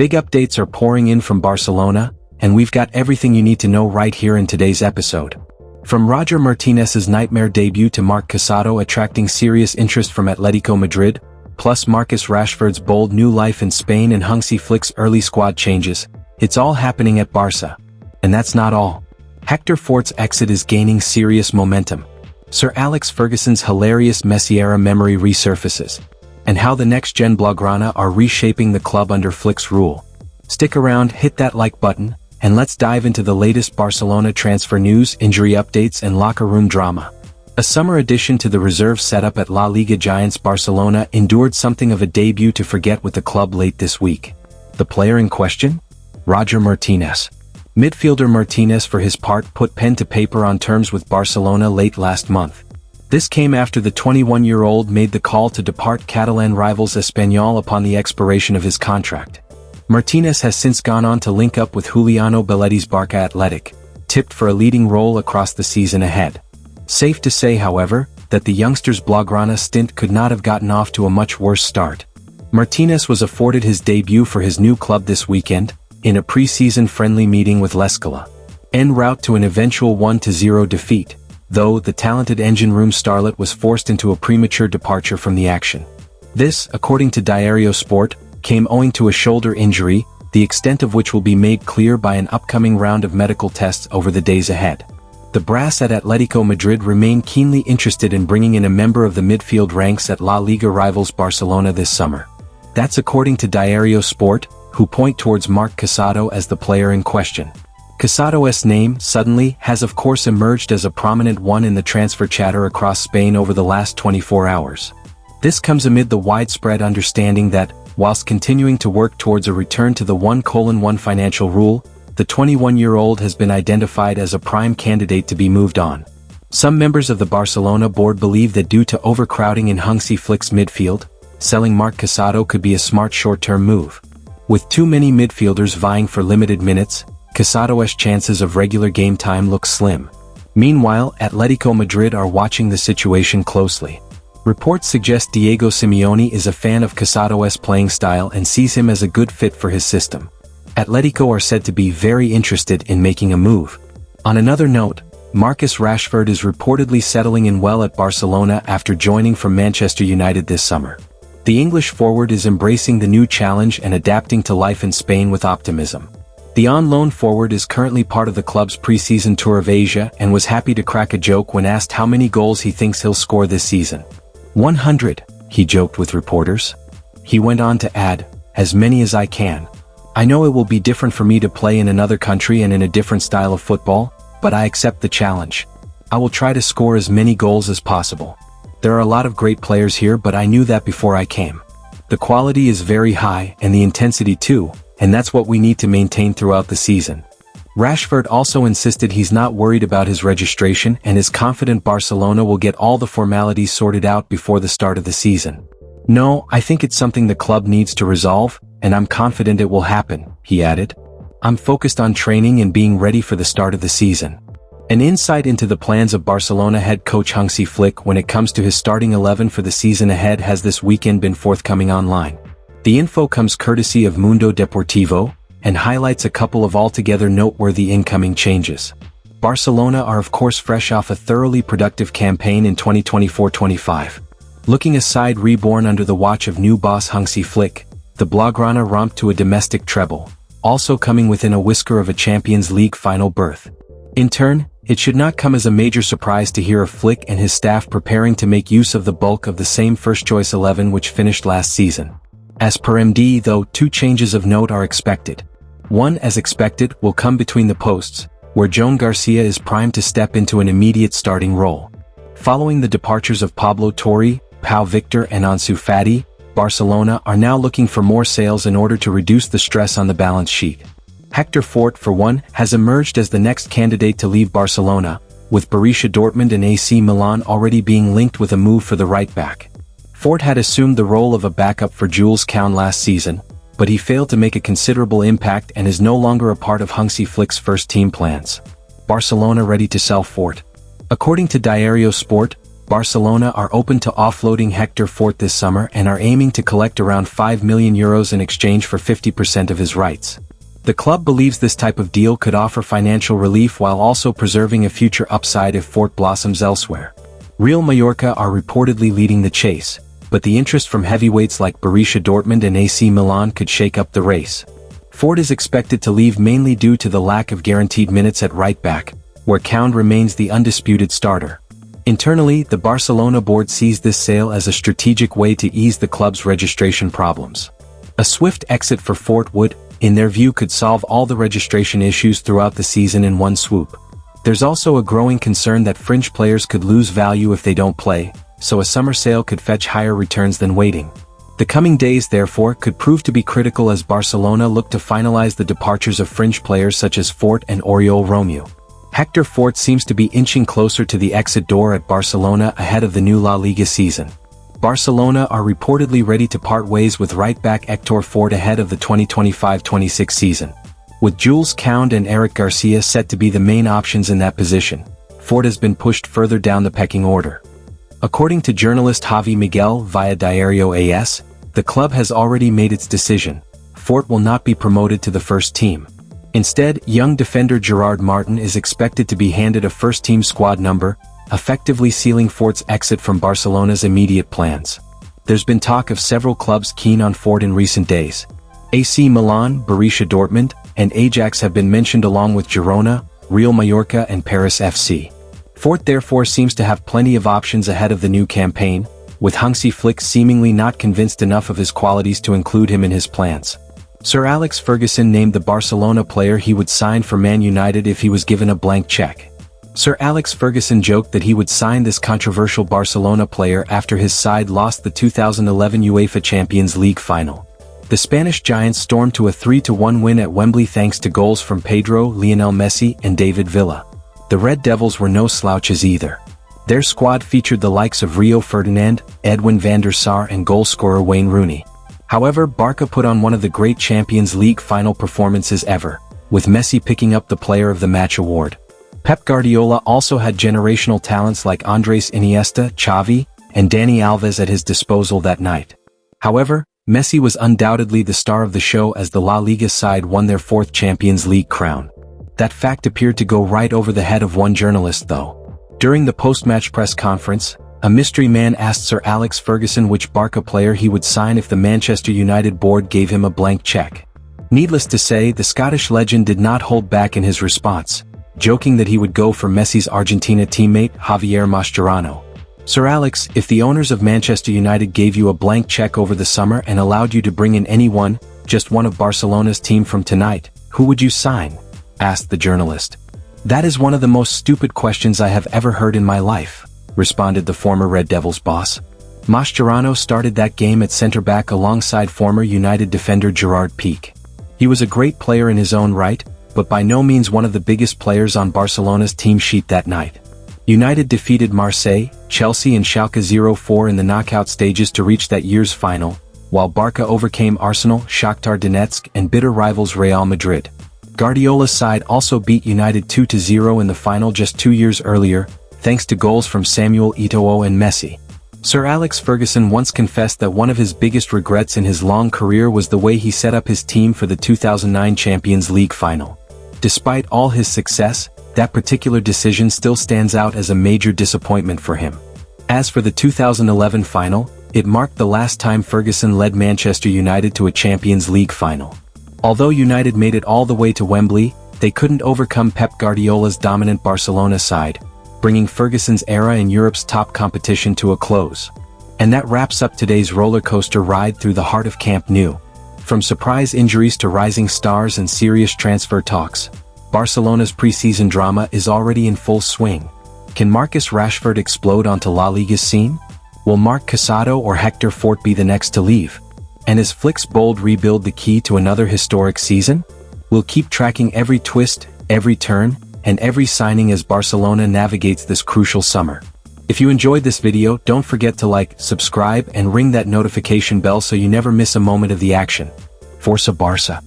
Big updates are pouring in from Barcelona, and we've got everything you need to know right here in today's episode. From Roger Martinez's nightmare debut to Marc Casado attracting serious interest from Atletico Madrid, plus Marcus Rashford's bold new life in Spain and Hansi Flick's early squad changes, it's all happening at Barça. And that's not all. Hector Fort's exit is gaining serious momentum. Sir Alex Ferguson's hilarious MESSI-ERA memory resurfaces, and how the next-gen BLAUGRANA are reshaping the club under Flick's rule. Stick around, hit that like button, and let's dive into the latest Barcelona transfer news, injury updates and locker room drama. A summer addition to the reserve setup at La Liga giants Barcelona endured something of a debut to forget with the club late this week. The player in question? Roger Martinez. Midfielder Martinez for his part put pen to paper on terms with Barcelona late last month. This came after the 21-year-old made the call to depart Catalan rivals Espanyol upon the expiration of his contract. Martinez has since gone on to link up with Juliano Belletti's Barca Athletic, tipped for a leading role across the season ahead. Safe to say, however, that the youngster's BLAUGRANA stint could not have gotten off to a much worse start. Martinez was afforded his debut for his new club this weekend, in a pre-season friendly meeting with L'Escala. En route to an eventual 1-0 defeat, though the talented engine room starlet was forced into a premature departure from the action. This, according to Diario Sport, came owing to a shoulder injury, the extent of which will be made clear by an upcoming round of medical tests over the days ahead. The brass at Atletico Madrid remain keenly interested in bringing in a member of the midfield ranks at La Liga rivals Barcelona this summer. That's according to Diario Sport, who point towards Marc Casado as the player in question. Casado's name, suddenly, has of course emerged as a prominent one in the transfer chatter across Spain over the last 24 hours. This comes amid the widespread understanding that, whilst continuing to work towards a return to the 1:1 financial rule, the 21-year-old has been identified as a prime candidate to be moved on. Some members of the Barcelona board believe that due to overcrowding in Hansi Flick's midfield, selling Marc Casado could be a smart short-term move. With too many midfielders vying for limited minutes, Casado's chances of regular game time look slim. Meanwhile, Atletico Madrid are watching the situation closely. Reports suggest Diego Simeone is a fan of Casado's playing style and sees him as a good fit for his system. Atletico are said to be very interested in making a move. On another note, Marcus Rashford is reportedly settling in well at Barcelona after joining from Manchester United this summer. The English forward is embracing the new challenge and adapting to life in Spain with optimism. The on-loan forward is currently part of the club's pre-season tour of Asia and was happy to crack a joke when asked how many goals he thinks he'll score this season. 100, he joked with reporters. He went on to add, as many as I can. I know it will be different for me to play in another country and in a different style of football, but I accept the challenge. I will try to score as many goals as possible. There are a lot of great players here, but I knew that before I came. The quality is very high and the intensity too, and that's what we need to maintain throughout the season. Rashford also insisted he's not worried about his registration and is confident Barcelona will get all the formalities sorted out before the start of the season. No, I think it's something the club needs to resolve, and I'm confident it will happen, he added. I'm focused on training and being ready for the start of the season. An insight into the plans of Barcelona head coach Hansi Flick when it comes to his starting 11 for the season ahead has this weekend been forthcoming online. The info comes courtesy of Mundo Deportivo, and highlights a couple of altogether noteworthy incoming changes. Barcelona are of course fresh off a thoroughly productive campaign in 2024-25. Looking a side reborn under the watch of new boss Hansi Flick, the BLAUGRANA romped to a domestic treble, also coming within a whisker of a Champions League final berth. In turn, it should not come as a major surprise to hear of Flick and his staff preparing to make use of the bulk of the same first-choice 11 which finished last season. As per MD, though, two changes of note are expected. One, as expected, will come between the posts, where Joan Garcia is primed to step into an immediate starting role. Following the departures of Pablo Torre, Pau Victor and Ansu Fati, Barcelona are now looking for more sales in order to reduce the stress on the balance sheet. Hector Fort, for one, has emerged as the next candidate to leave Barcelona, with Borussia Dortmund and AC Milan already being linked with a move for the right-back. Fort had assumed the role of a backup for Jules Koundé last season, but he failed to make a considerable impact and is no longer a part of Hansi Flick's first-team plans. Barcelona ready to sell Fort. According to Diario Sport, Barcelona are open to offloading Hector Fort this summer and are aiming to collect around €5 million in exchange for 50% of his rights. The club believes this type of deal could offer financial relief while also preserving a future upside if Fort blossoms elsewhere. Real Mallorca are reportedly leading the chase, but the interest from heavyweights like Borussia Dortmund and AC Milan could shake up the race. Fort is expected to leave mainly due to the lack of guaranteed minutes at right back, where Kound remains the undisputed starter. Internally, the Barcelona board sees this sale as a strategic way to ease the club's registration problems. A swift exit for Fort would, in their view, could solve all the registration issues throughout the season in one swoop. There's also a growing concern that fringe players could lose value if they don't play, so a summer sale could fetch higher returns than waiting. The coming days, therefore, could prove to be critical as Barcelona look to finalize the departures of fringe players such as Fort and Oriol Romeu. Hector Fort seems to be inching closer to the exit door at Barcelona ahead of the new La Liga season. Barcelona are reportedly ready to part ways with right-back Hector Fort ahead of the 2025-26 season. With Jules Kound and Eric Garcia set to be the main options in that position, Fort has been pushed further down the pecking order. According to journalist Javi Miguel via Diario AS, the club has already made its decision. Fort will not be promoted to the first team. Instead, young defender Gerard Martin is expected to be handed a first-team squad number, effectively sealing Fort's exit from Barcelona's immediate plans. There's been talk of several clubs keen on Fort in recent days. AC Milan, Borussia Dortmund, and Ajax have been mentioned along with Girona, Real Mallorca and Paris FC. Fort therefore seems to have plenty of options ahead of the new campaign, with Hansi Flick seemingly not convinced enough of his qualities to include him in his plans. Sir Alex Ferguson named the Barcelona player he would sign for Man United if he was given a blank check. Sir Alex Ferguson joked that he would sign this controversial Barcelona player after his side lost the 2011 UEFA Champions League final. The Spanish Giants stormed to a 3-1 win at Wembley thanks to goals from Pedro, Lionel Messi and David Villa. The Red Devils were no slouches either. Their squad featured the likes of Rio Ferdinand, Edwin van der Sar and goalscorer Wayne Rooney. However, Barca put on one of the great Champions League final performances ever, with Messi picking up the Player of the Match award. Pep Guardiola also had generational talents like Andres Iniesta, Xavi, and Dani Alves at his disposal that night. However, Messi was undoubtedly the star of the show as the La Liga side won their fourth Champions League crown. That fact appeared to go right over the head of one journalist though. During the post-match press conference, a mystery man asked Sir Alex Ferguson which Barca player he would sign if the Manchester United board gave him a blank check. Needless to say, the Scottish legend did not hold back in his response, joking that he would go for Messi's Argentina teammate Javier Mascherano. Sir Alex, if the owners of Manchester United gave you a blank check over the summer and allowed you to bring in anyone, just one of Barcelona's team from tonight, who would you sign? Asked the journalist. That is one of the most stupid questions I have ever heard in my life, responded the former Red Devils boss. Mascherano started that game at centre-back alongside former United defender Gerard Piqué. He was a great player in his own right, but by no means one of the biggest players on Barcelona's team sheet that night. United defeated Marseille, Chelsea and Schalke 04 in the knockout stages to reach that year's final, while Barca overcame Arsenal, Shakhtar Donetsk and bitter rivals Real Madrid. Guardiola's side also beat United 2-0 in the final just 2 years earlier, thanks to goals from Samuel Eto'o and Messi. Sir Alex Ferguson once confessed that one of his biggest regrets in his long career was the way he set up his team for the 2009 Champions League final. Despite all his success, that particular decision still stands out as a major disappointment for him. As for the 2011 final, it marked the last time Ferguson led Manchester United to a Champions League final. Although United made it all the way to Wembley, they couldn't overcome Pep Guardiola's dominant Barcelona side, bringing Ferguson's era in Europe's top competition to a close. And that wraps up today's roller coaster ride through the heart of Camp Nou. From surprise injuries to rising stars and serious transfer talks, Barcelona's preseason drama is already in full swing. Can Marcus Rashford explode onto La Liga's scene? Will Marc Casado or Hector Fort be the next to leave? And is Flick's bold rebuild the key to another historic season? We'll keep tracking every twist, every turn, and every signing as Barcelona navigates this crucial summer. If you enjoyed this video, don't forget to like, subscribe, and ring that notification bell so you never miss a moment of the action. Força Barça!